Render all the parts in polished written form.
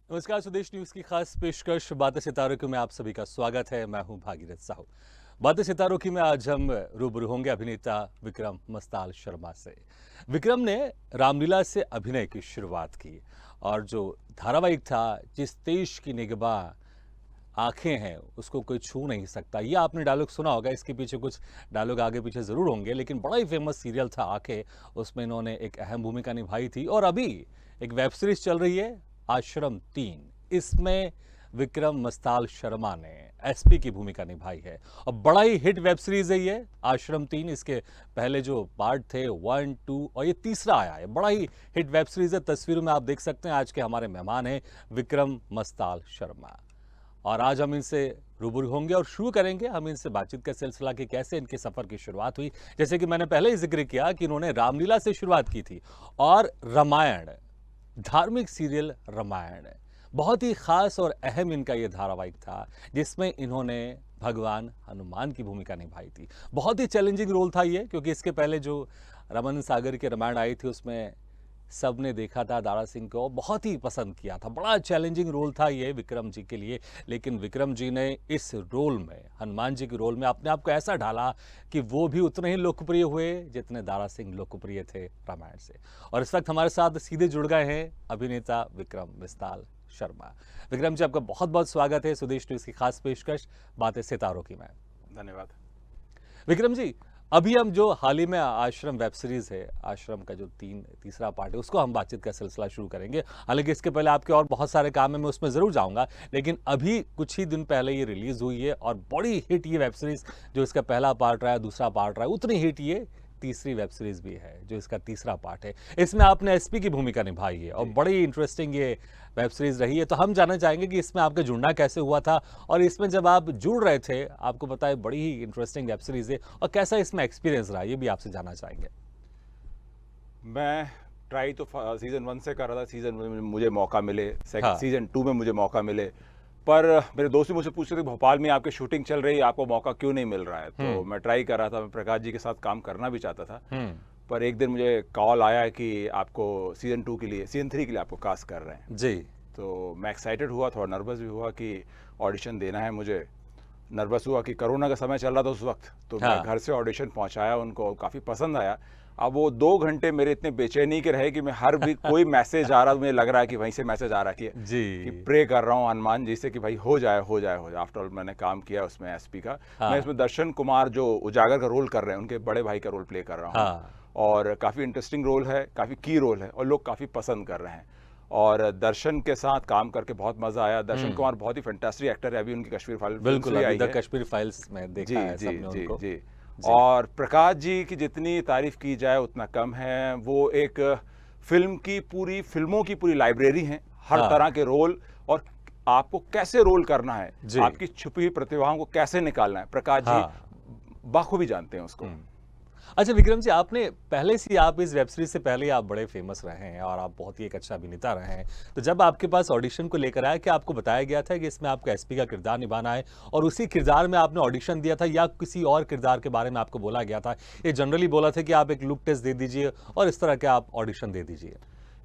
नमस्कार, स्वदेश न्यूज की खास पेशकश बातें सितारों की में आप सभी का स्वागत है। मैं हूं भागीरथ साहू। बातें सितारों की में आज हम रूबरू होंगे अभिनेता विक्रम मस्ताल शर्मा से। विक्रम ने रामलीला से अभिनय की शुरुआत की और जो धारावाहिक था जिस देश की निगहबान आंखें हैं उसको कोई छू नहीं सकता, ये आपने डायलॉग सुना होगा। इसके पीछे कुछ डायलॉग आगे पीछे जरूर होंगे, लेकिन बड़ा ही फेमस सीरियल था आंखें। उसमें इन्होंने एक अहम भूमिका निभाई थी और अभी एक वेब सीरीज चल रही है आश्रम 3। इसमें विक्रम मस्ताल शर्मा ने एसपी की भूमिका निभाई है और बड़ा ही हिट वेब सीरीज है ये आश्रम 3। इसके पहले जो पार्ट थे 1, 2 और ये तीसरा आया है। बड़ा ही हिट वेब सीरीज है। तस्वीरों में आप देख सकते हैं आज के हमारे मेहमान हैं विक्रम मस्ताल शर्मा और आज हम इनसे रूबरू होंगे और शुरू करेंगे हम इनसे बातचीत का सिलसिला कि कैसे इनके सफर की शुरुआत हुई। जैसे कि मैंने पहले ही जिक्र किया कि इन्होंने रामलीला से शुरुआत की थी और रामायण, धार्मिक सीरियल रामायण बहुत ही खास और अहम इनका ये धारावाहिक था जिसमें इन्होंने भगवान हनुमान की भूमिका निभाई थी। बहुत ही चैलेंजिंग रोल था ये, क्योंकि इसके पहले जो रमन सागर की रामायण आई थी उसमें सबने देखा था, दारा सिंह को बहुत ही पसंद किया था। बड़ा चैलेंजिंग रोल था ये विक्रम जी के लिए, लेकिन विक्रम जी ने इस रोल में, हनुमान जी के रोल में अपने आप को ऐसा ढाला कि वो भी उतने ही लोकप्रिय हुए जितने दारा सिंह लोकप्रिय थे रामायण से। और इस वक्त हमारे साथ सीधे जुड़ गए हैं अभिनेता विक्रम मस्ताल शर्मा। विक्रम जी, आपका बहुत बहुत स्वागत है स्वदेश न्यूज की खास पेशकश बातें सितारों की में। धन्यवाद। विक्रम जी, अभी हम जो हाल ही में आश्रम वेब सीरीज है, आश्रम का जो तीसरा पार्ट है, उसको हम बातचीत का सिलसिला शुरू करेंगे। हालांकि इसके पहले आपके और बहुत सारे काम है, मैं उसमें जरूर जाऊंगा, लेकिन अभी कुछ ही दिन पहले ये रिलीज हुई है और बड़ी हिट ये वेब सीरीज। जो इसका पहला पार्ट रहा है, दूसरा पार्ट रहा है, उतनी हिट ये तीसरी वेब सीरीज भी है जो इसका तीसरा पार्ट है। इसमें आपने एसपी की भूमिका निभाई है और बड़ी इंटरेस्टिंग ये वेब सीरीज रही है। तो हम जानना चाहेंगे कि इसमें आपका जुड़ना कैसे हुआ था और इसमें जब आप जुड़ रहे थे, आपको पता है बड़ी ही इंटरेस्टिंग वेब सीरीज है, और कैसा इसमें एक्सपीरियंस रहा ये भी आपसे जानना चाहेंगे। मैं ट्राई तो सीज़न 1 से कर रहा था, सीज़न में मुझे मौका मिले, हाँ। सीज़न 2 में मुझे मौका मिले। पर मेरे दोस्त भी मुझसे पूछ रहे थे भोपाल में आपकी शूटिंग चल रही है, आपको मौका क्यों नहीं मिल रहा है। तो मैं ट्राई कर रहा था, मैं प्रकाश जी के साथ काम करना भी चाहता था। पर एक दिन मुझे कॉल आया कि आपको सीज़न 2 के लिए, सीज़न 3 के लिए आपको कास्ट कर रहे हैं जी। तो मैं एक्साइटेड हुआ, थोड़ा नर्वस भी हुआ कि ऑडिशन देना है मुझे। नर्वस हुआ कि कोरोना का समय चल रहा था उस वक्त, तो मैं घर से ऑडिशन पहुंचाया, उनको काफ़ी पसंद आया। अब वो 2 घंटे मेरे इतने बेचैनी के रहे कि मैं हर भी कोई मैसेज आ रहा, मुझे लग रहा है कि वहीं से मैसेज आ रहा है कि प्रे कर रहा हूँ हनुमान जी से कि भाई हो जाए हो जाए हो जाए। आफ्टर ऑल मैंने काम किया उसमें एसपी का। मैं इसमें दर्शन कुमार जो उजागर का रोल कर रहे हैं, उनके बड़े भाई का रोल प्ले कर रहा हूँ। और काफ़ी इंटरेस्टिंग रोल है, काफ़ी की रोल है और लोग काफ़ी पसंद कर रहे हैं। और दर्शन के साथ काम करके बहुत मजा आया। दर्शन कुमार बहुत ही फैंटास्टिक एक्टर है, अभी उनकी कश्मीर फाइल्स बिल्कुल, आई है। कश्मीर फाइल्स में देखा है सबने उनको। जी। और प्रकाश जी की जितनी तारीफ की जाए उतना कम है। वो एक फिल्मों की पूरी लाइब्रेरी है, हर तरह के रोल और आपको कैसे रोल करना है, आपकी छुपी हुई प्रतिभाओं को कैसे निकालना है, प्रकाश जी बाखूबी जानते हैं उसको। अच्छा विक्रम जी, आपने पहले से, आप इस वेब सीरीज से पहले आप बड़े फेमस रहे हैं और आप बहुत ही एक अच्छा अभिनेता रहे हैं। तो जब आपके पास ऑडिशन को लेकर आया, क्या आपको बताया गया था कि इसमें आपको एसपी का किरदार निभाना है और उसी किरदार में आपने ऑडिशन दिया था, या किसी और किरदार के बारे में आपको बोला गया था? ये जनरली बोला था कि आप एक लुक टेस्ट दे दीजिए और इस तरह के आप ऑडिशन दे दीजिए?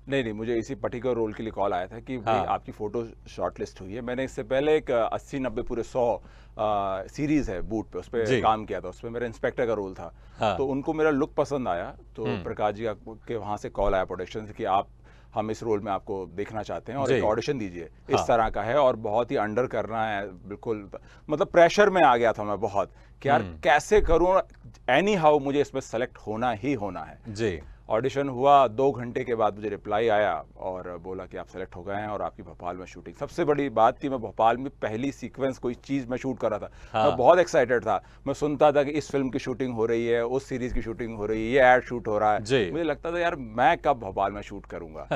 नहीं, मुझे इसी पर्टिकुलर रोल के लिए कॉल आया था कि भाई आपकी फ़ोटो शॉर्टलिस्ट हुई है। मैंने इससे पहले एक 80-90 पूरे 100 सीरीज़ है बूट पे, उस पर काम किया था। उसमें मेरा इंस्पेक्टर का रोल था। तो उनको मेरा लुक पसंद आया, तो प्रकाश जी के वहाँ से कॉल आया प्रोडक्शन से कि हम इस रोल में आपको देखना चाहते हैं और एक ऑडिशन दीजिए। इस तरह का है और बहुत ही अंडर करना है, बिल्कुल मतलब प्रेशर में आ गया था मैं बहुत कि यार कैसे करूँ, एनी हाउ मुझे इसमें सेलेक्ट होना ही होना है। जी। ऑडिशन हुआ, 2 घंटे के बाद मुझे रिप्लाई आया और बोला कि आप सेलेक्ट हो गए हैं और आपकी भोपाल में शूटिंग। सबसे बड़ी बात थी, मैं भोपाल में पहली सीक्वेंस कोई चीज़ मैं शूट कर रहा था। मैं बहुत एक्साइटेड था। मैं सुनता था कि इस फिल्म की शूटिंग हो रही है, उस सीरीज़ की शूटिंग हो रही है, ये एड शूट हो रहा है। मुझे लगता था यार मैं कब भोपाल में शूट करूँगा।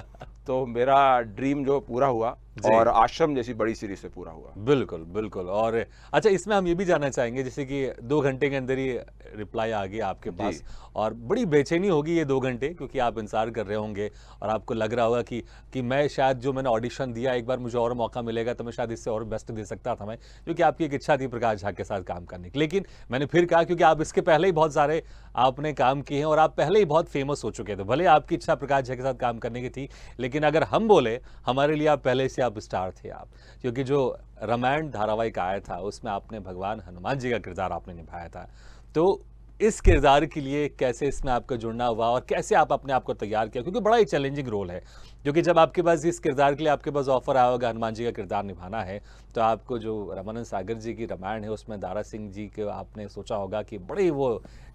तो मेरा ड्रीम जो पूरा हुआ और आश्रम जैसी बड़ी सीरीज से पूरा हुआ। बिल्कुल बिल्कुल। और अच्छा, इसमें हम ये भी जानना चाहेंगे, जैसे कि 2 घंटे के अंदर ही रिप्लाई आ गया आपके पास और बड़ी बेचैनी होगी ये 2 घंटे, क्योंकि आप इंतजार कर रहे होंगे और आपको लग रहा होगा कि मैं शायद, जो मैंने ऑडिशन दिया, एक बार मुझे और मौका मिलेगा तो मैं शायद इससे और बेस्ट दे सकता था मैं, क्योंकि आपकी एक इच्छा थी प्रकाश झा के साथ काम करने की। लेकिन मैंने फिर कहा, क्योंकि आप इसके पहले ही बहुत सारे आपने काम किए हैं और आप पहले ही बहुत फेमस हो चुके थे, भले आपकी इच्छा प्रकाश झा के साथ काम करने की थी, लेकिन लेकिन अगर हम बोले, हमारे लिए आप पहले से आप स्टार थे आप, क्योंकि जो रामायण धारावाहिक आया था उसमें आपने भगवान हनुमान जी का किरदार आपने निभाया था। तो इस किरदार के लिए कैसे इसमें आपका जुड़ना हुआ और कैसे आप अपने आप को तैयार किया? क्योंकि बड़ा ही चैलेंजिंग रोल है, क्योंकि जब आपके पास इस किरदार के लिए आपके पास ऑफर आया होगा हनुमान जी का किरदार निभाना है, तो आपको जो रामानंद सागर जी की रामायण है उसमें दारा सिंह जी के आपने सोचा होगा कि बड़ी वो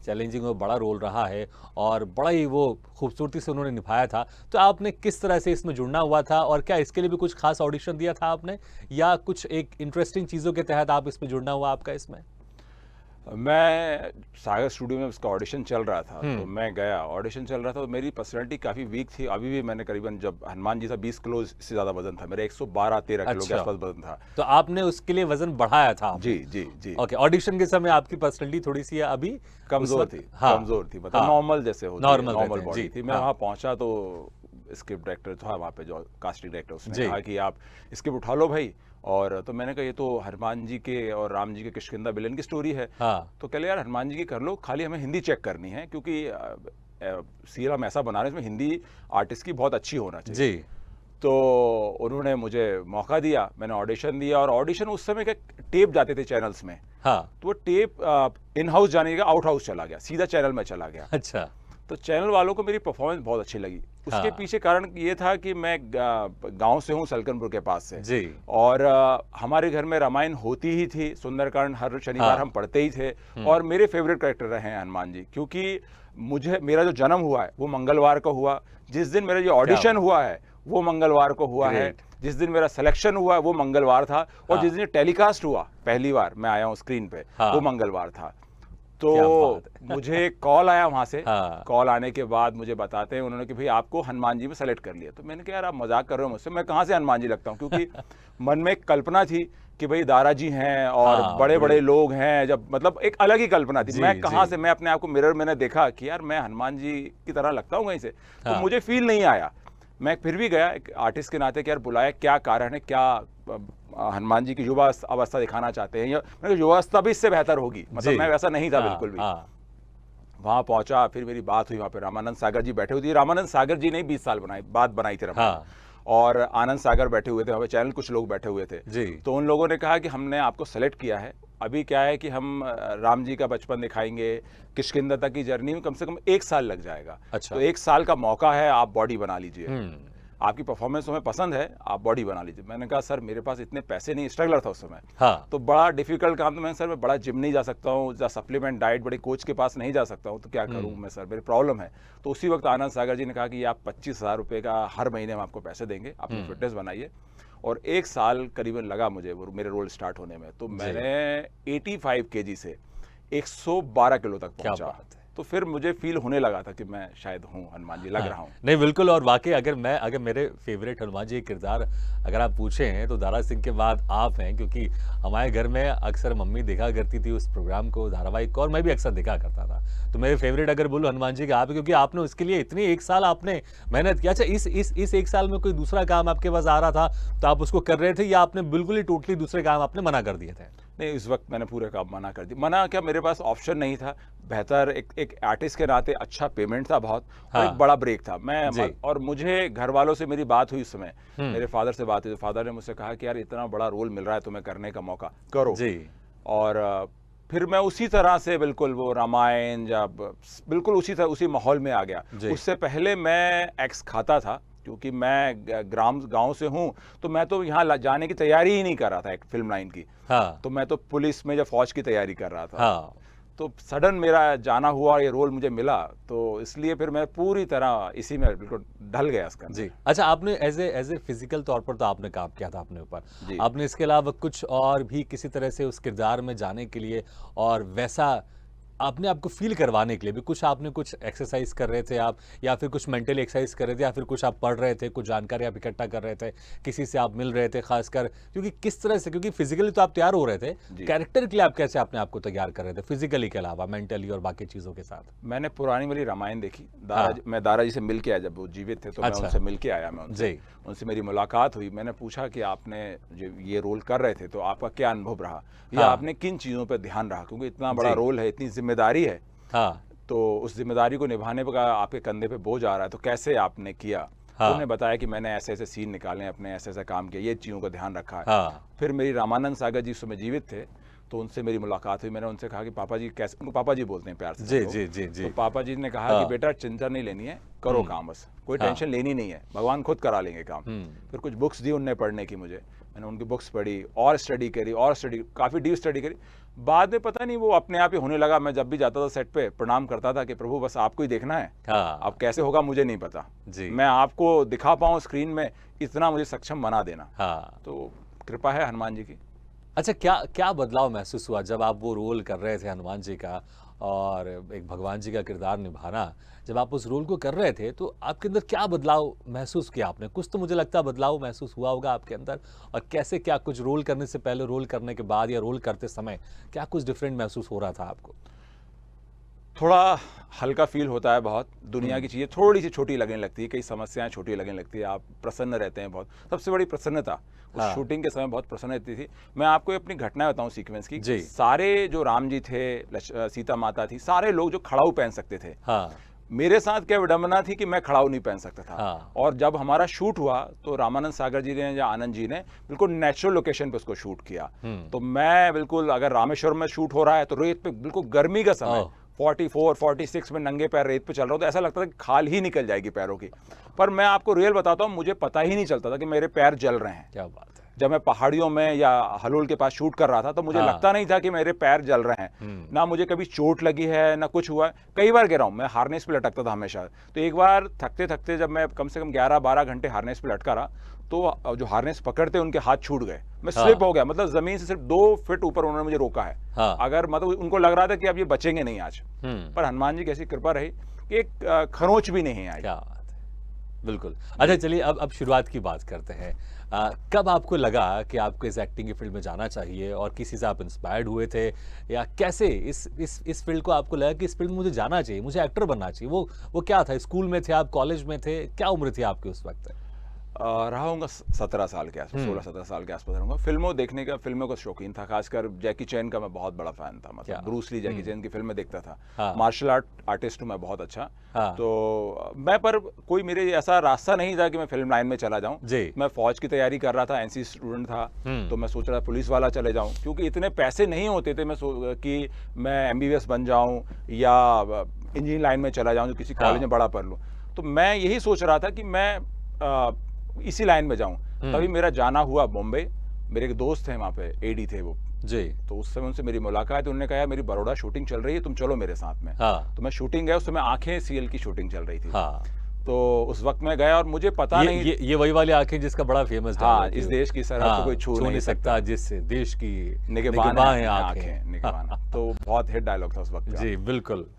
चैलेंजिंग और बड़ा रोल रहा है और बड़ा ही वो खूबसूरती से उन्होंने निभाया था। तो आपने किस तरह से इसमें जुड़ना हुआ था और क्या इसके लिए भी कुछ खास ऑडिशन दिया था आपने, या कुछ एक इंटरेस्टिंग चीज़ों के तहत आप इसमें जुड़ना हुआ आपका इसमें? मैं सागर स्टूडियो में उसका ऑडिशन चल रहा था, तो मैं गया, ऑडिशन चल रहा था, तो मेरी पर्सनैलिटी काफ़ी वीक थी। अभी भी मैंने करीबन, जब हनुमान जी था 20 किलो से ज़्यादा वजन था मेरा, 112-13 किलो के अच्छा। आसपास वजन था। तो आपने उसके लिए वजन बढ़ाया था आपने? जी जी जी। ओके, ऑडिशन के समय आपकी पर्सनैलिटी थोड़ी-सी अभी कमज़ोर उस थी, वक़्त हाँ, कमज़ोर थी, मतलब हाँ, नॉर्मल जैसे होती है, नॉर्मल नॉर्मल रहते हैं, बॉडी जी, थी। मैं हाँ, वहाँ पहुँचा तो स्क्रिप्ट डायरेक्टर था वहाँ पे, जो कास्टिंग डायरेक्टर, उसने जी। कहा कि आप स्क्रिप्ट उठा लो भाई। और तो मैंने कहा ये तो हनुमान जी के और राम जी के किष्किंधा विलेन की स्टोरी है। हाँ, तो कह ले यार हनुमान जी की कर लो, खाली हमें हिंदी चेक करनी है, क्योंकि सीरियल हम ऐसा बना रहे हैं इसमें हिंदी आर्टिस्ट की बहुत अच्छी होना चाहिए। जी, तो उन्होंने मुझे मौका दिया, मैंने ऑडिशन दिया, और ऑडिशन उस समय क्या टेप जाते थे चैनल्स में, हाँ, तो वो टेप इन हाउस जाने का आउट हाउस चला गया, सीधा चैनल में चला गया। अच्छा, तो चैनल वालों को मेरी परफॉर्मेंस बहुत अच्छी लगी। उसके हाँ, पीछे कारण ये था कि मैं गांव से हूँ, सलकनपुर के पास से, जी, और हमारे घर में रामायण होती ही थी, सुंदरकांड हर शनिवार हाँ, हम पढ़ते ही थे। और मेरे फेवरेट कैरेक्टर रहे हैं हनुमान जी, क्योंकि मेरा जो जन्म हुआ है वो मंगलवार को हुआ, जिस दिन मेरा जो ऑडिशन हुआ है वो मंगलवार को हुआ है, ग्रेट, जिस दिन मेरा सिलेक्शन हुआ है वो मंगलवार था, और हाँ, जिस दिन टेलीकास्ट हुआ पहली बार मैं आया हूँ स्क्रीन पे, हाँ, वो मंगलवार था। क्या तो बात है। मुझे कॉल आया वहाँ से, हाँ, कॉल आने के बाद मुझे बताते हैं उन्होंने कि भाई आपको हनुमान जी में सेलेक्ट कर लिया। तो मैंने कहा यार आप मजाक कर रहे हो मुझसे, मैं कहाँ से हनुमान जी लगता हूँ, क्योंकि मन में एक कल्पना थी कि भाई दारा जी हैं और हाँ, बड़े बड़े बड़े लोग हैं, जब मतलब एक अलग ही कल्पना थी। जी, मैं कहाँ जी, से, मैं अपने आप को मिरर मैंने देखा कि यार मैं हनुमान जी की तरह लगता हूँ कहीं से, तो हाँ, मुझे फील नहीं आया। मैं फिर भी गया एक आर्टिस्ट के नाते कि यार बुलाया, क्या कारण है, क्या हनुमान जी की युवा अवस्था दिखाना चाहते हैं, या मैंने कहा युवा अवस्था भी इससे बेहतर होगी, मतलब जी, मैं वैसा नहीं था हाँ, बिल्कुल भी। हाँ, वहाँ पहुँचा, फिर मेरी बात हुई, वहाँ पे रामानंद सागर जी बैठे हुए थे। रामानंद सागर जी ने 20 साल बाद बनाई थी रामायण, हाँ, और आनंद सागर बैठे हुए थे वहाँ पे, चैनल कुछ लोग बैठे हुए थे। जी, तो उन लोगों ने कहा कि हमने आपको सेलेक्ट किया है, अभी क्या है कि हम राम जी का बचपन दिखाएंगे, किष्किंधा तक की जर्नी में कम से कम 1 साल लग जाएगा। अच्छा, तो 1 साल का मौका है, आप बॉडी बना लीजिए, हुँ, आपकी परफॉर्मेंस हमें पसंद है, आप बॉडी बना लीजिए। मैंने कहा सर मेरे पास इतने पैसे नहीं, स्ट्रगलर था उस समय, हाँ, तो बड़ा डिफिकल्ट काम। तो मैं सर मैं बड़ा जिम नहीं जा सकता हूँ, या सप्लीमेंट डाइट बड़े कोच के पास नहीं जा सकता हूँ, तो क्या करूँ मैं सर, मेरी प्रॉब्लम है। तो उसी वक्त आनंद सागर जी ने कहा कि ये आप 25,000 रुपये का हर महीने हम आपको पैसे देंगे, अपनी फिटनेस बनाइए। और 1 साल करीबन लगा मुझे वो मेरे रोल स्टार्ट होने में। तो मैंने 85 केजी से 112 किलो तक क्या पहुंचा। बात है। तो फिर मुझे फील होने लगा था कि मैं शायद हूँ हनुमान जी, लग रहा हूँ। नहीं बिल्कुल, और वाकई अगर मेरे फेवरेट हनुमान जी के किरदार अगर आप पूछें तो दारा सिंह के बाद आप हैं, क्योंकि हमारे घर में अक्सर मम्मी देखा करती थी उस प्रोग्राम को, धारावाहिक को, और मैं भी अक्सर देखा करता था। तो मेरे फेवरेट अगर बोलूँ हनुमान जी का आप हैं, क्योंकि आपने उसके लिए इतनी 1 साल आपने मेहनत किया। अच्छा, इस 1 साल में कोई दूसरा काम आपके पास आ रहा था तो आप उसको कर रहे थे, या आपने बिल्कुल ही टोटली दूसरे काम आपने मना कर दिए थे? नहीं, उस वक्त मैंने पूरे काम मना कर दी। मना क्या, मेरे पास ऑप्शन नहीं था। बेहतर एक आर्टिस्ट के नाते अच्छा पेमेंट था बहुत, और हाँ, एक बड़ा ब्रेक था। जी, और मुझे घर वालों से मेरी बात हुई उस समय, मेरे फादर से बात हुई, तो फादर ने मुझसे कहा कि यार इतना बड़ा रोल मिल रहा है तुम्हें करने का मौका, करो। जी, और फिर मैं उसी तरह से बिल्कुल वो रामायण बिल्कुल उसी माहौल में आ गया। जी। उससे पहले मैं एक्स खाता था, क्योंकि मैं गांव से हूँ, तो मैं तो यहाँ जाने की तैयारी ही नहीं कर रहा था एक फिल्म लाइन की। हाँ, तो मैं तो पुलिस में जब फौज की तैयारी कर रहा था, हाँ, तो सडन मेरा जाना हुआ, ये रोल मुझे मिला, तो इसलिए फिर मैं पूरी तरह इसी में बिल्कुल ढल गया इसके अंदर। जी। अच्छा, आपने एज़ ए फ़िज़िकल तौर पर तो आपने काम किया था अपने ऊपर। जी। आपने इसके अलावा कुछ और भी किसी तरह से उस किरदार में जाने के लिए और वैसा अपने आप को फ़ील करवाने के लिए भी कुछ आपने कुछ एक्सरसाइज़ कर रहे थे आप, या फिर कुछ मेंटली एक्सरसाइज़ कर रहे थे, या फिर कुछ आप पढ़ रहे थे, कुछ जानकारी आप इकट्ठा कर रहे थे, किसी से आप मिल रहे थे ख़ासकर? क्योंकि किस तरह से, क्योंकि फ़िज़िकली तो आप तैयार हो रहे थे, जी। कैरेक्टर के लिए आप कैसे अपने आप को तैयार कर रहे थे फ़िज़िकली के अलावा, मेंटली और बाकी चीज़ों के साथ? मैंने पुरानी वाली रामायण देखी, हाँ। मैं दारा जी से मिल के आया, जब वो जीवित थे तो मैं अच्छा। उनसे मिल के आया, मैं जी। उनसे मेरी मुलाकात हुई। मैंने पूछा कि आपने जो ये रोल कर रहे थे तो आपका क्या अनुभव रहा, या हाँ। आपने किन चीज़ों पर ध्यान रखा, क्योंकि इतना बड़ा जी। रोल है, इतनी जिम्मेदारी है, हाँ, तो उस जिम्मेदारी को निभाने का आपके कंधे पे बोझ आ रहा है, तो कैसे आपने किया। हाँ। उन्हें बताया कि मैंने ऐसे ऐसे सीन निकाले हैं, अपने ऐसे ऐसे काम किया, ये चीज़ों का ध्यान रखा है। हाँ। फिर मेरी रामानंद सागर जी उस समय जीवित थे, तो उनसे मेरी मुलाकात हुई। मैंने उनसे कहा कि पापा जी कैसे, उनको पापा जी बोलते हैं प्यार से जी, सब लोग। जी, जी, जी। तो पापा जी ने कहा हाँ। कि बेटा चिंता नहीं लेनी है, करो काम बस, कोई हाँ। टेंशन लेनी नहीं है, भगवान खुद करा लेंगे काम। हम्म। फिर कुछ बुक्स दी उनने पढ़ने की मुझे, मैंने उनकी बुक्स पढ़ी और स्टडी करी और स्टडी, काफ़ी डीप स्टडी करी। बाद में पता नहीं वो अपने आप ही होने लगा। मैं जब भी जाता था सेट पे प्रणाम करता था कि प्रभु बस आपको ही देखना है, हाँ। अब कैसे होगा मुझे नहीं पता, जी। मैं आपको दिखा पाऊँ स्क्रीन में, इतना मुझे सक्षम बना देना। हाँ। तो कृपा है हनुमान जी की। अच्छा, क्या क्या बदलाव महसूस हुआ जब आप वो रोल कर रहे थे हनुमान जी का और एक भगवान जी का किरदार निभाना, जब आप उस रोल को कर रहे थे तो आपके अंदर क्या बदलाव महसूस किया आपने? कुछ तो मुझे लगता है बदलाव महसूस हुआ होगा आपके अंदर, और कैसे, क्या कुछ रोल करने से पहले, रोल करने के बाद या रोल करते समय क्या कुछ डिफरेंट महसूस हो रहा था आपको? थोड़ा हल्का फील होता है बहुत, दुनिया की चीज़ें थोड़ी सी छोटी लगने लगती है, कई समस्याएं छोटी लगने लगती है, आप प्रसन्न रहते हैं बहुत। सबसे बड़ी प्रसन्नता उस हाँ। शूटिंग के समय बहुत प्रसन्न रहती थी। मैं आपको अपनी घटना बताऊं सीक्वेंस की। जी। सारे जो राम जी थे, सीता माता थी, सारे लोग जो खड़ाऊ पहन सकते थे, हाँ। मेरे साथ क्या विडंबना थी कि मैं खड़ाऊ नहीं पहन सकता था। हाँ। और जब हमारा शूट हुआ तो रामानंद सागर जी ने या आनंद जी ने बिल्कुल नेचुरल लोकेशन पे उसको शूट किया। तो मैं बिल्कुल, अगर रामेश्वरम में शूट हो रहा है तो रेत पे बिल्कुल गर्मी का समय, ओह। 44 46 में नंगे पैर रेत पे चल रहा हूँ, तो ऐसा लगता था कि खाल ही निकल जाएगी पैरों की। पर मैं आपको रियल बताता हूँ, मुझे पता ही नहीं चलता था कि मेरे पैर जल रहे हैं। क्या बात है। जब मैं पहाड़ियों में या हलोल के पास शूट कर रहा था तो मुझे हाँ। लगता नहीं था कि मेरे पैर जल रहे हैं। ना मुझे कभी चोट लगी है ना कुछ हुआ है। कई बार गिरा हूं, मैं हार्नेस पे लटकता था हमेशा। तो एक बार थकते थकते जब मैं कम से कम 11-12 घंटे हार्नेस पे लटका रहा, तो जो हार्नेस पकड़ते उनके हाथ छूट गए, मैं हाँ। स्लिप हो गया। मतलब जमीन से सिर्फ 2 फीट ऊपर उन्होंने मुझे रोका है। हाँ। अगर मतलब उनको लग रहा था कि अब ये बचेंगे नहीं आज, पर हनुमान जी की ऐसी कृपा रही कि एक खरोंच भी नहीं आई। क्या बात है। बिल्कुल। अच्छा, चलिए अब शुरुआत की बात करते हैं। कब आपको लगा कि आपको इस एक्टिंग की फील्ड में जाना चाहिए, और किसी से आप इंस्पायर्ड हुए थे, या कैसे इस फील्ड को आपको लगा कि इस फील्ड में मुझे जाना चाहिए, मुझे एक्टर बनना चाहिए? वो क्या था? स्कूल में थे आप, कॉलेज में थे, क्या उम्र थी आपकी उस वक्त? रहा हूँगा 17 साल के आसपास, 16-17 साल के आसपास रहूँगा। फिल्मों देखने का, फिल्मों का शौकीन था, खासकर जैकी चैन का मैं बहुत बड़ा फैन था। क्या? मतलब ब्रूस ली, जैकी चैन की फिल्में देखता था। हाँ। मार्शल आर्टिस्ट हूँ मैं बहुत अच्छा। हाँ। तो मैं, पर कोई मेरे ऐसा रास्ता नहीं था कि मैं फिल्म लाइन में चला जाऊँ। जी। मैं फौज की तैयारी कर रहा था, एनसी स्टूडेंट था, तो मैं सोच रहा था पुलिस वाला चले जाऊँ, क्योंकि इतने पैसे नहीं होते थे कि मैं एमबीबीएस बन जाऊँ या इंजीनियरिंग लाइन में चला जाऊँ, जो किसी हाँ। कॉलेज में बड़ा पढ़ लूँ। तो मैं यही सोच रहा था कि मैं इसी लाइन में जाऊं। तभी मेरा जाना हुआ बॉम्बे। मेरे एक दोस्त हैं वहाँ पे, एडी थे वो जी। तो उस समय उनसे मेरी मुलाकात, उन्होंने कहा मेरी बड़ौदा शूटिंग चल रही है, तुम चलो मेरे साथ में। हाँ। तो मैं शूटिंग गया, उस समय आंखें सीरियल की शूटिंग चल रही थी। हाँ। तो उस वक्त मैं गया और मुझे पता नहीं, ये वही वाली आंखें जिसका बड़ा फेमस हाँ, डायलॉग इस है। देश की सरहद को कोई छू नहीं सकता, जिस देश की निगहबान है आंखें, निगहबान। तो बहुत हिट डायलॉग था उस वक्त का। जी बिल्कुल।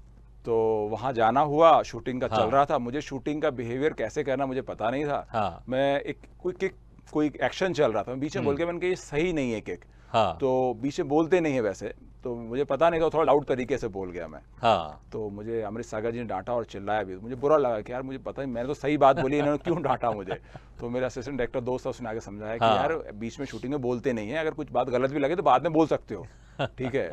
तो वहाँ जाना हुआ, शूटिंग का हाँ। चल रहा था। मुझे शूटिंग का बिहेवियर कैसे करना मुझे पता नहीं था। हाँ। मैं कोई एक्शन चल रहा था, मैं बीच में बोल के, मैंने कहा ये सही नहीं है किक। हाँ। तो बीच में बोलते नहीं है वैसे, तो मुझे पता नहीं था, थोड़ा लाउड तरीके से बोल गया मैं। हाँ। तो मुझे अमृत सागर जी ने डांटा और चिल्लाया भी। मुझे बुरा लगा कि यार मुझे पता नहीं, मैंने तो सही बात बोली, इन्होंने क्यों डांटा मुझे। तो मेरा असिस्टेंट डायरेक्टर दोस्त था, उसने आगे समझाया कि हाँ। यार बीच में शूटिंग में बोलते नहीं है, अगर कुछ बात गलत भी लगे तो बाद में बोल सकते हो, ठीक है।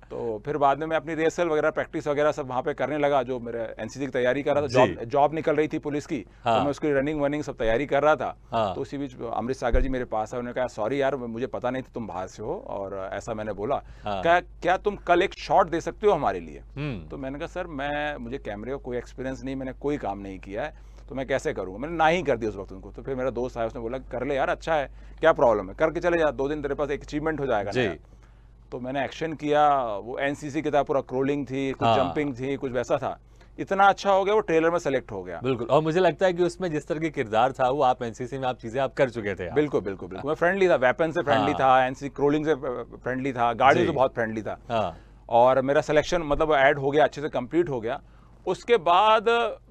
तो फिर बाद में मैं अपनी रिहर्सल वगैरह, प्रैक्टिस वगैरह सब वहाँ पे करने लगा। जो मेरे एनसीसी की तैयारी कर रहा था, जॉब निकल रही थी पुलिस की, हाँ। तो मैं उसकी रनिंग वनिंग सब तैयारी कर रहा था। हाँ। तो उसी बीच अमृत सागर जी मेरे पास आए, उन्होंने कहा सॉरी यार मुझे पता नहीं था तुम बाहर से हो, और ऐसा मैंने बोला। हाँ। क्या तुम कल एक शॉट दे सकते हो हमारे लिए? तो मैंने कहा सर मुझे कैमरे का कोई एक्सपीरियंस नहीं, मैंने कोई काम नहीं किया है, तो मैं कैसे करूँगा? मैंने ना ही कर दिया उस वक्त उनको। तो फिर मेरा दोस्त आया, उसने बोला कर ले यार, अच्छा है, क्या प्रॉब्लम है, करके चले जा, 2 दिन तेरे पास एक अचीवमेंट हो जाएगा जी। नया। तो मैंने एक्शन किया, वो एनसीसी की तरह पूरा क्रोलिंग थी, कुछ हाँ। जंपिंग थी, कुछ वैसा था। इतना अच्छा हो गया, वो ट्रेलर में सेलेक्ट हो गया। बिल्कुल। और मुझे लगता है कि उसमें जिस तरह के किरदार था, वो आप एनसीसी में आप चीजें आप कर चुके थे। बिल्कुल बिल्कुल बिल्कुल। मैं फ्रेंडली था, वेपन से फ्रेंडली था, एनसीसी क्रोलिंग से फ्रेंडली था, गाड़ी से बहुत फ्रेंडली था। हाँ। और मेरा सिलेक्शन मतलब ऐड हो गया, अच्छे से कंप्लीट हो गया। उसके बाद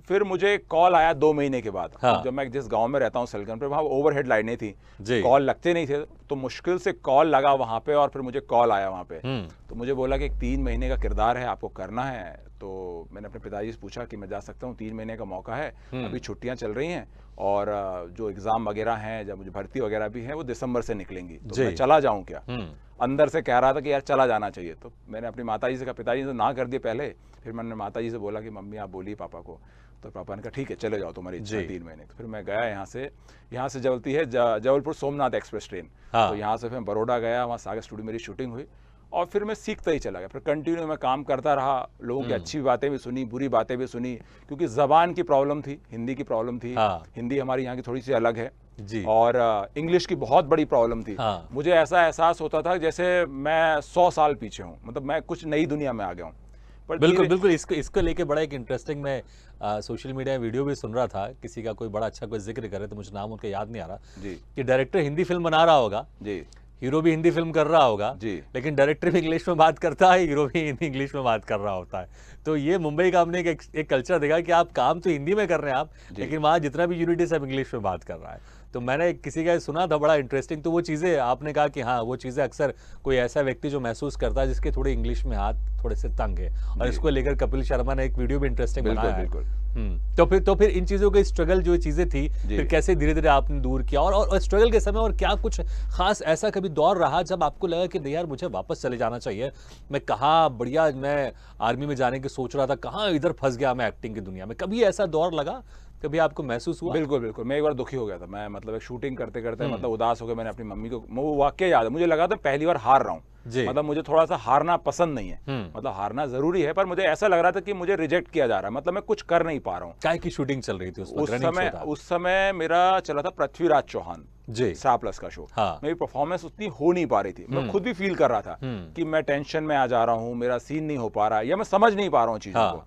फिर मुझे कॉल आया 2 महीने के बाद। हाँ। जब मैं जिस गांव में रहता हूँ सलगन पे, वहाँ ओवरहेड लाइनें थी, जी। कॉल लगते नहीं थे, तो मुश्किल से कॉल लगा वहाँ पे, और फिर मुझे कॉल आया वहाँ पे। तो मुझे बोला कि 3 महीने का किरदार है, आपको करना है। तो मैंने अपने पिताजी से पूछा कि मैं जा सकता हूँ, 3 महीने का मौका है, अभी छुट्टियाँ चल रही हैं, और जो एग्ज़ाम वगैरह हैं, जब मुझे भर्ती वगैरह भी है, वो दिसंबर से निकलेंगी, तो मैं चला जाऊँ क्या? अंदर से कह रहा था कि यार चला जाना चाहिए। तो मैंने अपनी माताजी से कहा, पिताजी से ना कर दिए पहले, फिर मैंने माताजी से बोला कि मम्मी आप बोलिए पापा को। तो पापा ने कहा ठीक है चले जाओ, तुम्हारी इच्छा जी। 3 महीने। तो फिर मैं गया यहाँ से जबलती है जबलपुर सोमनाथ एक्सप्रेस ट्रेन, हाँ। तो यहाँ से फिर बड़ौदा गया, वहाँ सागर स्टूडियो मेरी शूटिंग हुई और फिर मैं सीखता ही चला गया। फिर कंटिन्यू मैं काम करता रहा, लोगों की अच्छी बातें भी सुनी, बुरी बातें भी सुनी, क्योंकि ज़बान की प्रॉब्लम थी, हिंदी की प्रॉब्लम थी। हाँ। हिंदी हमारी यहाँ की थोड़ी सी अलग है जी। और इंग्लिश की बहुत बड़ी प्रॉब्लम थी। हाँ। मुझे ऐसा एहसास होता था जैसे मैं 100 साल पीछे हूँ, मतलब मैं कुछ नई दुनिया में आ गया हूँ। पर बिल्कुल धीरे- बिल्कुल, इसको लेके बड़ा एक इंटरेस्टिंग, मैं सोशल मीडिया में वीडियो भी सुन रहा था, किसी का कोई बड़ा अच्छा कोई जिक्र करे, तो मुझे नाम उनका याद नहीं आ रहा, जी कि डायरेक्टर हिंदी फिल्म बना रहा होगा, जी हीरो भी हिंदी फिल्म कर रहा होगा, जी लेकिन डायरेक्टर भी इंग्लिश में बात करता है, हीरो भी इंग्लिश में बात कर रहा होता है। तो ये मुंबई का हमने एक कल्चर देखा कि आप काम तो हिंदी में कर रहे हैं आप, जी। लेकिन वहाँ जितना भी यूनिट है सब इंग्लिश में बात कर रहा है। तो मैंने किसी का सुना था बड़ा इंटरेस्टिंग, तो वो चीज़ें आपने कहा कि हाँ, वो चीज़ें अक्सर कोई ऐसा व्यक्ति जो महसूस करता है जिसके थोड़े इंग्लिश में हाथ थोड़े से तंग है, और जी। इसको लेकर कपिल शर्मा ने एक वीडियो भी इंटरेस्टिंग बिल्कुल बनाया है। बिल्कुल। तो फिर इन चीज़ों के स्ट्रगल जो चीज़ें थी, जी। फिर कैसे धीरे धीरे आपने दूर किया, और स्ट्रगल के समय और क्या कुछ खास ऐसा कभी दौर रहा जब आपको लगा कि नहीं यार मुझे वापस चले जाना चाहिए, मैं कहाँ बढ़िया, मैं आर्मी में जाने की सोच रहा था, कहाँ इधर फंस गया मैं एक्टिंग की दुनिया में, कभी ऐसा दौर लगा, कभी आपको महसूस हुआ? बिल्कुल बिल्कुल, मैं एक बार दुखी हो गया था। मैं मतलब एक शूटिंग करते करते मतलब उदास हो गया। मैंने अपनी मम्मी को, वो वाकया याद है, मुझे लगा था पहली बार हार रहा हूँ। जी। मतलब मुझे थोड़ा सा हारना पसंद नहीं है, मतलब हारना जरूरी है, पर मुझे ऐसा लग रहा था कि मुझे रिजेक्ट किया जा रहा है, मतलब मैं कुछ कर नहीं पा रहा हूँ। काय की शूटिंग चल रही थी उस वक्त? रनिंग शो था? उस समय मेरा चला था पृथ्वीराज चौहान जी। स्टार प्लस का शो। हाँ। मेरी परफॉर्मेंस उतनी हो नहीं पा रही थी, मैं खुद भी फील कर रहा था कि मैं टेंशन में आ जा रहा हूँ, मेरा सीन नहीं हो पा रहा, या मैं समझ नहीं पा रहा हूँ चीज़ों हाँ। को।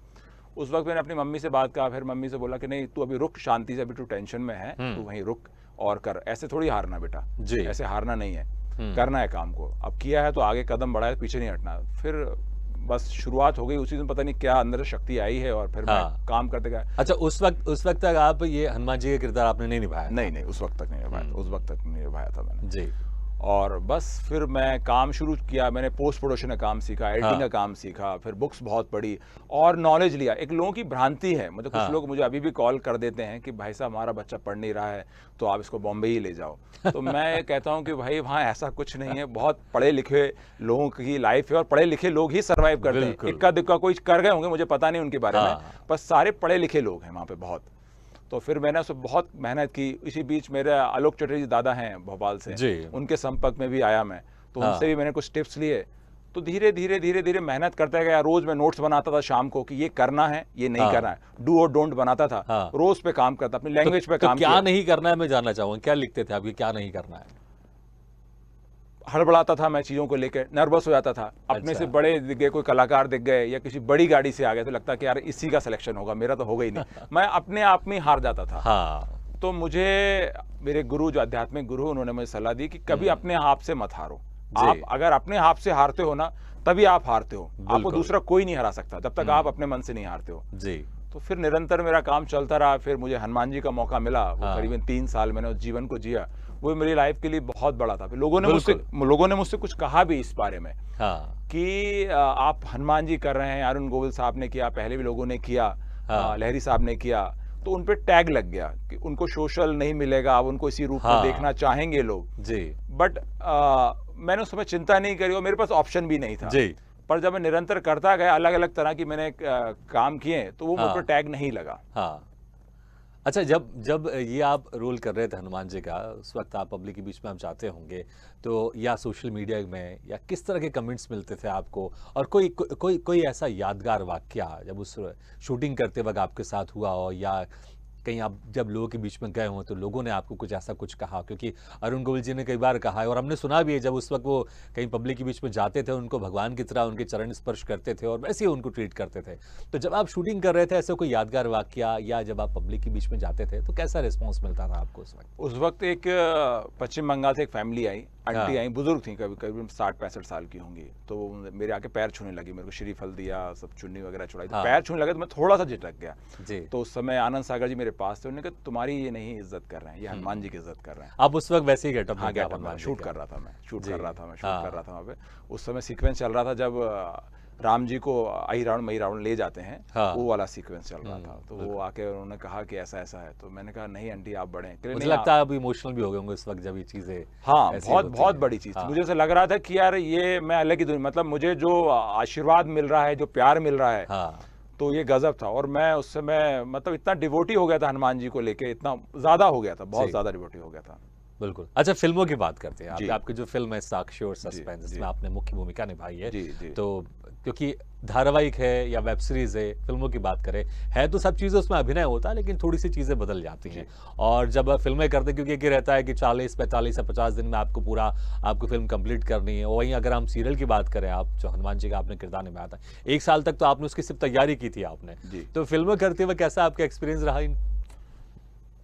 उस वक्त मैंने अपनी मम्मी से बात कहा, फिर मम्मी से बोला कि नहीं तू अभी रुक शांति से, अभी तू टेंशन में है, तू वहीं रुक और कर, ऐसे थोड़ी हारना बेटा, जी। ऐसे हारना नहीं है, करना है काम को, अब किया है तो आगे कदम बढ़ाए, पीछे नहीं हटना। फिर बस शुरुआत हो गई उसी दिन, पता नहीं क्या अंदर से शक्ति आई है, और फिर हाँ। मैं काम करते गया। अच्छा, उस वक्त तक आप ये हनुमान जी का किरदार आपने नहीं निभाया? नहीं उस वक्त तक नहीं निभाया था, उस वक्त तक नहीं निभाया था मैंने। जी। और बस फिर मैं काम शुरू किया, मैंने पोस्ट प्रोडक्शन का काम सीखा, एडिटिंग हाँ। का काम सीखा, फिर बुक्स बहुत पढ़ी और नॉलेज लिया। एक लोगों की भ्रांति है, मतलब हाँ। कुछ लोग मुझे अभी भी कॉल कर देते हैं कि भाई साहब हमारा बच्चा पढ़ नहीं रहा है, तो आप इसको बॉम्बे ही ले जाओ। तो मैं कहता हूँ कि भाई वहाँ ऐसा कुछ नहीं है, बहुत पढ़े लिखे लोगों की लाइफ है और पढ़े लिखे लोग ही सर्वाइव करते हैं। बिल्कुल। इक्का दुक्का कोई कर गए होंगे, मुझे पता नहीं उनके बारे में, हाँ। पर सारे पढ़े लिखे लोग हैं वहाँ पे बहुत। तो फिर मैंने उसमें बहुत मेहनत की। इसी बीच मेरे आलोक चटर्जी दादा हैं भोपाल से, जी। उनके संपर्क में भी आया मैं, तो हाँ। उनसे भी मैंने कुछ टिप्स लिए। तो धीरे धीरे मेहनत करता गया। रोज मैं नोट्स बनाता था शाम को कि ये करना है, ये नहीं हाँ। करना है, डू और डोंट बनाता था। हाँ। रोज पे काम करता, अपनी लैंग्वेज पे तो काम क्या किया। नहीं करना है मैं जानना चाहूंगा, क्या लिखते थे आप, ये क्या नहीं करना है? हड़बड़ाता था मैं चीज़ों को लेकर, नर्वस हो जाता था। अपने अच्छा। से बड़े दिख गए, कोई कलाकार दिख गए या किसी बड़ी गाड़ी से आ गए, तो लगता कि यार इसी का सिलेक्शन होगा, मेरा तो होगा ही नहीं। मैं अपने आप में हार जाता था। हाँ। तो मुझे मेरे गुरु, जो आध्यात्मिक गुरु, उन्होंने मुझे सलाह दी कि कभी अपने आप से मत हारो। जी। आप अगर अपने आप से हारते हो ना, तभी आप हारते हो। आपको बिल्कुल। दूसरा कोई नहीं हरा सकता जब तक आप अपने मन से नहीं हारते हो। जी। तो फिर निरंतर मेरा काम चलता रहा। फिर मुझे हनुमान जी का मौका मिला, वो हाँ। करीबन 3 साल मैंने उस जीवन को जिया। वो मेरी लाइफ के लिए बहुत बड़ा था। फिर लोगों ने मुझसे कुछ कहा भी इस बारे में हाँ। कि आप हनुमान जी कर रहे हैं, अरुण गोविल साहब ने किया, पहले भी लोगों ने किया, हाँ। लहरी साहब ने किया, तो उन पे टैग लग गया कि उनको सोशल नहीं मिलेगा, अब उनको इसी रूप में हाँ। देखना चाहेंगे लोग। जी। बट मैंने उस समय चिंता नहीं करी और मेरे पास ऑप्शन भी नहीं था। जी। पर जब मैं निरंतर करता गया, अलग अलग तरह की मैंने काम किए, तो वो मुझ हाँ। पर टैग नहीं लगा। हाँ। अच्छा, जब ये आप रोल कर रहे थे हनुमान जी का, उस वक्त आप पब्लिक के बीच में आप जाते होंगे, तो या सोशल मीडिया में या किस तरह के कमेंट्स मिलते थे आपको, और कोई ऐसा यादगार वाकया जब उस शूटिंग करते वक्त आपके साथ हुआ हो, या कहीं आप जब लोगों के बीच में गए हों तो लोगों ने आपको कुछ ऐसा कुछ कहा? क्योंकि अरुण गोविल जी ने कई बार कहा है, और हमने सुना भी है, जब उस वक्त वो कहीं पब्लिक के बीच में जाते थे, उनको भगवान की तरह उनके चरण स्पर्श करते थे और वैसे ही उनको ट्रीट करते थे। तो जब आप शूटिंग कर रहे थे, ऐसा कोई यादगार वाकया, या जब आप पब्लिक के बीच में जाते थे तो कैसा रिस्पॉन्स मिलता था आपको उस वक्त? उस वक्त एक पश्चिम बंगाल से एक फैमिली आई, आंटी हाँ। आई, बुजुर्ग थी, करीब 60-65 साल की होंगी। तो वो मेरे आके पैर छूने लगी, मेरे को श्रीफल दिया, सब चुन्नी वगैरह चढ़ाई। तो हाँ। पैर छूने लगे तो मैं थोड़ा सा झिझक गया। जी। तो उस समय आनंद सागर जी मेरे पास थे, उन्होंने कहा तुम्हारी ये नहीं इज्जत कर रहे हैं, ये हनुमान जी की इज्जत कर रहे हैं। आप उस वक्त वैसे ही गेटअप हाँ, में थे, गेटअप हनुमान में जी शूट के? कर रहा था मैं, शूट जी। कर रहा था मैं, शूट हाँ। कर रहा था वहाँ पे। उस समय सीक्वेंस चल रहा था जब राम जी को आई रावण मई रावण ले जाते हैं, हाँ। वो वाला सीक्वेंस चल रहा था। तो वो आके उन्होंने कहा कि ऐसा ऐसा है, तो मैंने कहा नहीं आंटी आप बड़े हैं। मुझे नहीं, लगता है आप इमोशनल भी हो गए होंगे उस वक्त जब ये चीजें हाँ, ऐसी बहुत होती बहुत हैं। बड़ी चीज़ थी। हाँ। मुझे ऐसा लग रहा था कि यार ये मैं अलग ही दुनिया, मतलब मुझे जो आशीर्वाद मिल रहा है, जो प्यार मिल रहा है, हाँ। तो ये गजब था। और मैं उस समय मतलब इतना डिवोटी हो गया था हनुमान जी को लेके, इतना ज़्यादा हो गया था, बहुत जी। ज़्यादा डिवोटी हो गया था। बिल्कुल। अच्छा, फ़िल्मों की बात करते हैं। जी। आपकी जो फ़िल्म है साक्षी और जी, सस्पेंस, जी। जिसमें आपने मुख्य भूमिका निभाई है। जी, जी। तो क्योंकि धारावाहिक है या वेब सीरीज़ है, फ़िल्मों की बात करें, है तो सब चीज़ें उसमें अभिनय होता है, लेकिन थोड़ी-सी चीज़ें बदल जाती हैं। जी। और जब आप फ़िल्में करते हैं, क्योंकि एक ये रहता है कि 40, 45 या 50 दिन में आपको फ़िल्म कंप्लीट करनी है। वहीं अगर हम सीरियल की बात करें, आप जो हनुमान जी का आपने किरदार निभाया था, 1 साल तक तो आपने उसकी सिर्फ़ तैयारी की थी आपने। जी। तो फ़िल्में करते हुए कैसा आपका एक्सपीरियंस रहा इन?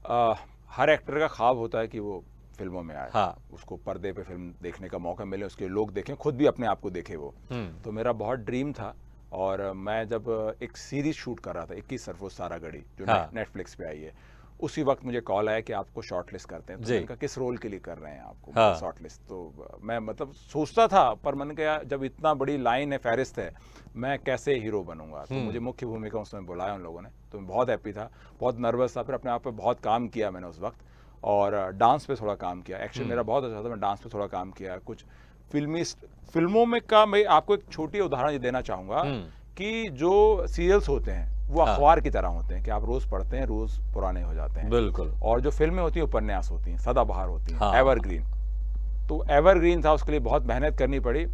अ, हर एक्टर का ख्वाब होता है कि वो फ़िल्मों में आए। हाँ। उसको पर्दे पे फ़िल्म देखने का मौका मिले, उसके लोग देखें, खुद भी अपने आप को देखे वो। हुँ। तो मेरा बहुत ड्रीम था। और मैं जब एक सीरीज़ शूट कर रहा था, 21 सरफरोश सारागढ़ी, जो हाँ। नेटफ्लिक्स पे आई है, उसी वक्त मुझे कॉल आया कि आपको शॉर्टलिस्ट करते हैं। तो जी। मैंने कहा किस रोल के लिए कर रहे हैं आपको? हाँ। शॉर्टलिस्ट तो मैं मतलब सोचता था, पर मैंने कहा जब इतना बड़ी लाइन है, फ़हरिस्त है, मैं कैसे हीरो बनूंगा? तो मुझे मुख्य भूमिका उसमें बुलाया उन लोगों ने, तो मैं बहुत हैप्पी था, बहुत नर्वस था। फिर अपने आप पे बहुत काम किया मैंने उस वक्त, और डांस पे थोड़ा काम किया। एक्शन मेरा बहुत अच्छा था, मैं डांस पे थोड़ा काम किया। कुछ फिल्मों में का मैं आपको एक छोटी उदाहरण ये देना चाहूँगा हुँ। कि जो सीरियल्स होते हैं वो हाँ। अखबार की तरह होते हैं कि आप रोज़ पढ़ते हैं, रोज़ पुराने हो जाते हैं। बिल्कुल। और जो फ़िल्में होती हैं उपन्यास होती हैं, सदाबहार होती हैं, हाँ। एवरग्रीन। तो एवरग्रीन था, उसके लिए बहुत मेहनत करनी पड़ी।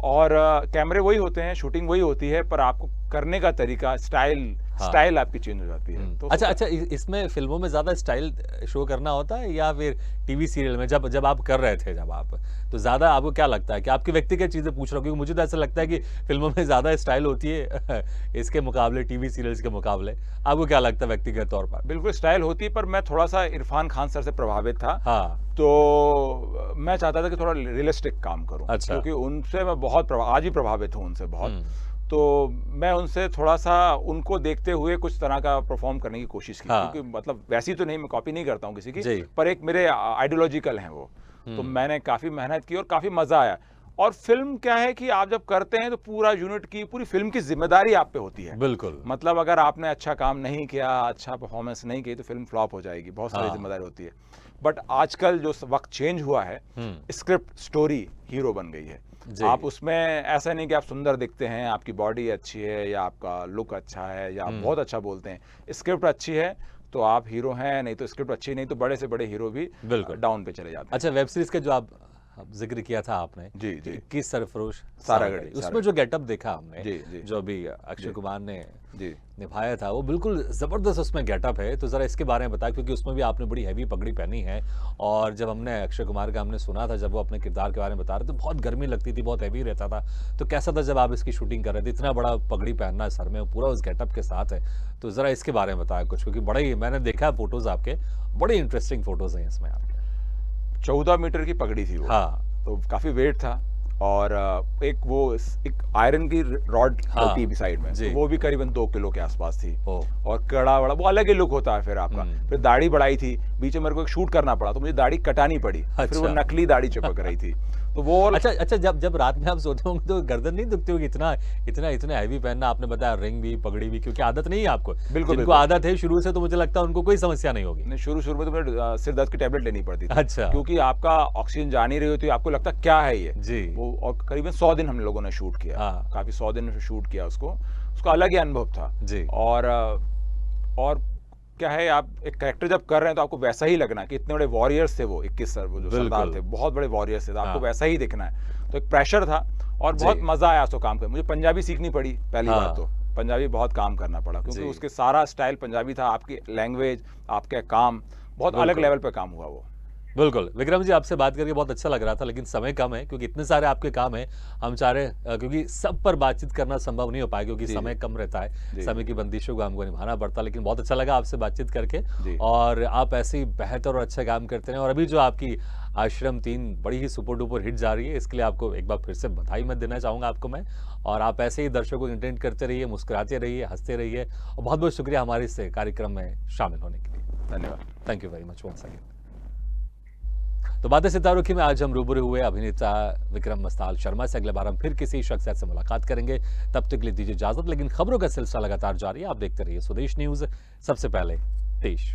और कैमरे वही होते हैं, शूटिंग वही होती है, पर आपको करने का तरीका, हाँ। स्टाइल आपकी चेंज हो जाती है। तो अच्छा, अच्छा, इसमें फ़िल्मों में ज़्यादा स्टाइल शो करना होता है या फिर टीवी सीरियल में जब आप कर रहे थे तो ज़्यादा आपको क्या लगता है कि आपकी व्यक्तिगत चीज़ें पूछ रहा हूँ, क्योंकि मुझे तो ऐसा लगता है कि फ़िल्मों में ज़्यादा स्टाइल होती है इसके मुकाबले, टीवी सीरियल्स के मुकाबले। आपको क्या लगता है व्यक्तिगत तौर पर? बिल्कुल स्टाइल होती है, पर मैं थोड़ा-सा इरफ़ान खान सर से प्रभावित था। हाँ। तो मैं चाहता था कि थोड़ा रियलिस्टिक काम करूँ, अच्छा। क्योंकि उनसे मैं बहुत आज भी प्रभावित हूँ उनसे बहुत। हुँ। तो मैं उनसे थोड़ा-सा उनको देखते हुए कुछ तरह का परफ़ॉर्म करने की कोशिश की, हाँ। क्योंकि मतलब वैसी तो नहीं, मैं कॉपी नहीं करता हूँ किसी की, जी। पर एक मेरे आइडियोलॉजिकल हैं वो। तो हुँ। मैंने काफ़ी मेहनत की और काफ़ी मज़ा आया। और फ़िल्म क्या है कि आप जब करते हैं तो पूरा यूनिट की, पूरी फ़िल्म की ज़िम्मेदारी आप पे होती है। बिल्कुल। मतलब अगर आपने अच्छा काम नहीं किया, अच्छा परफ़ॉर्मेंस नहीं की, तो फ़िल्म फ्लॉप हो जाएगी, बहुत सारी हाँ। ज़िम्मेदारी होती है। बट आजकल जो वक्त चेंज हुआ है, हुँ। स्क्रिप्ट स्टोरी हीरो बन गई है। जी। आप उसमें ऐसा नहीं कि आप सुंदर दिखते हैं, आपकी बॉडी अच्छी है, या आपका लुक अच्छा है, या आप हुँ। बहुत अच्छा बोलते हैं, स्क्रिप्ट अच्छी है तो आप हीरो हैं, नहीं तो स्क्रिप्ट अच्छी नहीं तो बड़े से बड़े हीरो भी बिल्कुल। डाउन पे चले जाते हैं। अच्छा, वेब सीरीज़ का जो आप ज़िक्र किया था आपने, जी, जी। 21 सरफरोश सारागढ़ी, उसमें सारागढ़ी। जो गेटअप देखा हमने, जी, जी। जो अभी अक्षय जी। कुमार ने जी। निभाया था, वो बिल्कुल ज़बरदस्त उसमें गेटअप है। तो ज़रा इसके बारे में बताएँ, क्योंकि उसमें भी आपने बड़ी हेवी पगड़ी पहनी है। और जब हमने अक्षय कुमार का हमने सुना था, जब वो अपने किरदार के बारे में बता रहे थे, तो बहुत गर्मी लगती थी, बहुत हेवी रहता था। तो कैसा था जब आप इसकी शूटिंग कर रहे थे? इतना बड़ा पगड़ी पहनना सर में, पूरा उस गेटअप के साथ है। तो ज़रा इसके बारे में बताएँ कुछ, क्योंकि बड़ा ही मैंने देखा है फ़ोटोज़ आपके, बड़े इंटरेस्टिंग फ़ोटोज़ हैं इसमें आपके। 14 मीटर की पगड़ी थी वो। हाँ। तो काफ़ी वेट था। और एक आयरन की रॉड हाँ। होती है साइड में, जी। तो वो भी करीबन 2 किलो के आसपास थी। ओह! और कड़ा-वड़ा वो अलग ही लुक होता है फिर आपका। हुँ। फिर दाढ़ी बढ़ाई थी, बीच में मेरे को एक शूट करना पड़ा, तो मुझे दाढ़ी कटानी पड़ी। फिर वो अच्छा। नकली दाढ़ी चिपक रही थी। तो वो अच्छा, अच्छा, जब रात में आप सोते होंगे तो गर्दन नहीं दुखती होगी इतना इतना इतना हैवी पहनना? आपने बताया रिंग भी, पगड़ी भी, क्योंकि आदत नहीं है आपको। बिल्कुल, जिनको बिल्कुल। आदत है शुरू से, तो मुझे लगता है उनको कोई समस्या नहीं होगी। नहीं, शुरू-शुरू में तो मुझे सिर दर्द की टैबलेट लेनी पड़ती थी। अच्छा। क्योंकि आपका ऑक्सीजन जा नहीं रही होती है, आपको लगता है क्या है ये? जी। वो और करीबन 100 दिन हम लोगों ने शूट किया। हाँ। काफ़ी 100 दिन शूट किया उसको। उसका अलग ही अनुभव था। जी। और क्या है, आप एक कैरेक्टर जब कर रहे हैं तो आपको वैसा ही लगना है कि इतने बड़े वॉरियर्स थे वो 21 सर वो जो सरदार बिल्कुल। थे, बहुत बड़े वॉरियर्स थे, तो आपको हाँ। वैसा ही दिखना है। तो एक प्रेशर था और जी। बहुत मज़ा आया उसको काम करके। मुझे पंजाबी सीखनी पड़ी पहली हाँ। बात तो। पंजाबी बहुत काम करना पड़ा, क्योंकि जी। उसके सारा स्टाइल पंजाबी था, आपकी लैंग्वेज, आपका काम, बहुत अलग बिल्कुल। लेवल पे काम हुआ वो। बिल्कुल। विक्रम जी, आपसे बात करके बहुत अच्छा लग रहा था, लेकिन समय कम है, क्योंकि इतने सारे आपके काम हैं। हम चाह रहे क्योंकि सब पर बातचीत करना संभव नहीं हो पाएगा, क्योंकि जी, समय जी। कम रहता है। जी, समय जी। की बंदिशों को हमको निभाना पड़ता है, लेकिन बहुत अच्छा लगा आपसे बातचीत करके। जी। और आप ऐसे ही बेहतर और अच्छे काम करते रहें। और अभी जो आपकी आश्रम 3 बड़ी ही सुपर डुपर हिट जा रही है, इसके लिए आपको एक बार फिर से बधाई मैं देना चाहूँगा आपको मैं। और आप ऐसे ही दर्शकों को एंटरटेन करते रहिए, मुस्कुराते रहिए, हँसते रहिए। और बहुत-बहुत शुक्रिया हमारे इस कार्यक्रम में शामिल होने के लिए। धन्यवाद। Thank you very much once again. तो बातें सितारों की में आज हम रूबरू हुए अभिनेता विक्रम मस्ताल शर्मा से। अगले बार हम फिर किसी शख्सियत से मुलाकात करेंगे। तब तक के लिए दीजिए इजाजत, लेकिन खबरों का सिलसिला लगातार जारी है। आप देखते रहिए स्वदेश न्यूज, सबसे पहले देश।